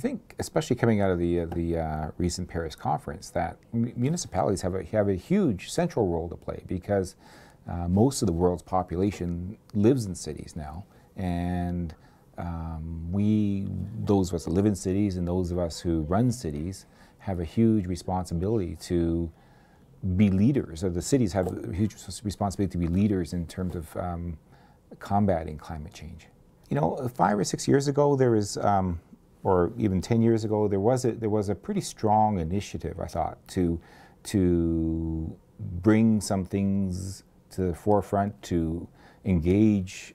think, especially coming out of the recent Paris conference, that municipalities have a huge central role to play, because most of the world's population lives in cities now, and those of us that live in cities and those of us who run cities have a huge responsibility to be leaders, or the cities have a huge responsibility to be leaders in terms of combating climate change. You know, 5 or 6 years ago, there was, or even 10 years ago, there was a pretty strong initiative, I thought, to bring some things to the forefront, to engage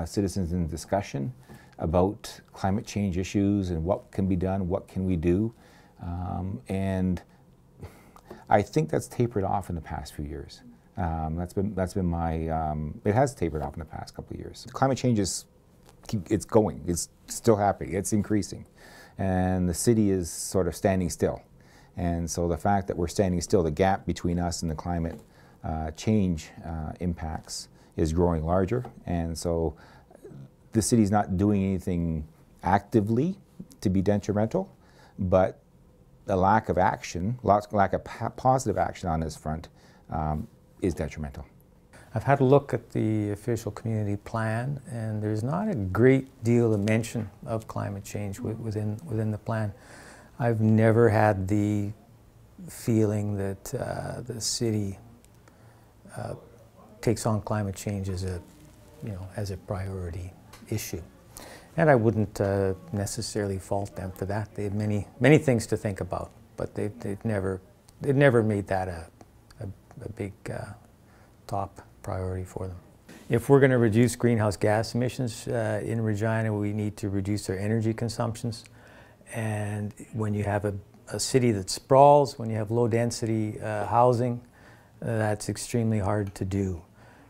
citizens in discussion about climate change issues and what can be done, what can we do, and I think that's tapered off in the past few years. That's been my, it has tapered off in the past couple of years. Climate change it's going, it's still happening, it's increasing, and the city is sort of standing still. And so the fact that we're standing still, the gap between us and the climate change impacts is growing larger, and so the city's not doing anything actively to be detrimental, but the lack of action, lack of positive action on this front is detrimental. I've had a look at the official community plan, and there's not a great deal of mention of climate change within the plan. I've never had the feeling that the city takes on climate change as a priority issue. And I wouldn't necessarily fault them for that. They have many things to think about, but they've never made that a big top priority for them. If we're going to reduce greenhouse gas emissions in Regina, we need to reduce our energy consumptions. And when you have a city that sprawls, when you have low density housing, that's extremely hard to do.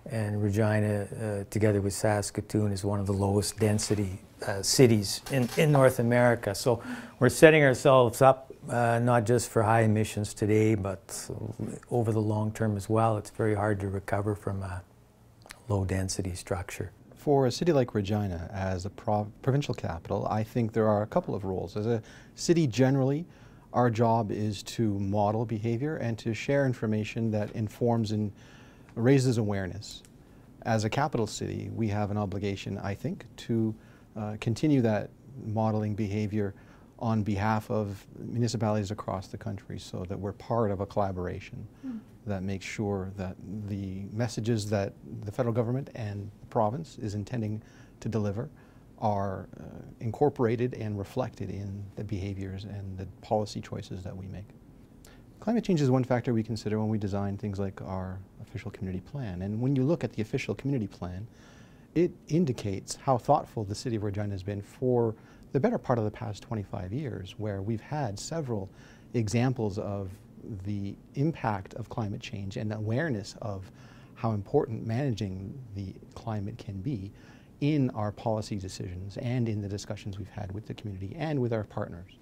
And Regina, together with Saskatoon, is one of the lowest density cities in North America. So we're setting ourselves up not just for high emissions today, but over the long term as well. It's very hard to recover from a low density structure. For a city like Regina, as a provincial capital, I think there are a couple of roles. As a city generally, our job is to model behavior and to share information that informs and raises awareness. As a capital city, we have an obligation, I think, to continue that modeling behavior on behalf of municipalities across the country, so that we're part of a collaboration that makes sure that the messages that the federal government and the province is intending to deliver are incorporated and reflected in the behaviors and the policy choices that we make. Climate change is one factor we consider when we design things like our official community plan. And when you look at the official community plan, it indicates how thoughtful the City of Regina has been for the better part of the past 25 years, where we've had several examples of the impact of climate change and awareness of how important managing the climate can be in our policy decisions and in the discussions we've had with the community and with our partners.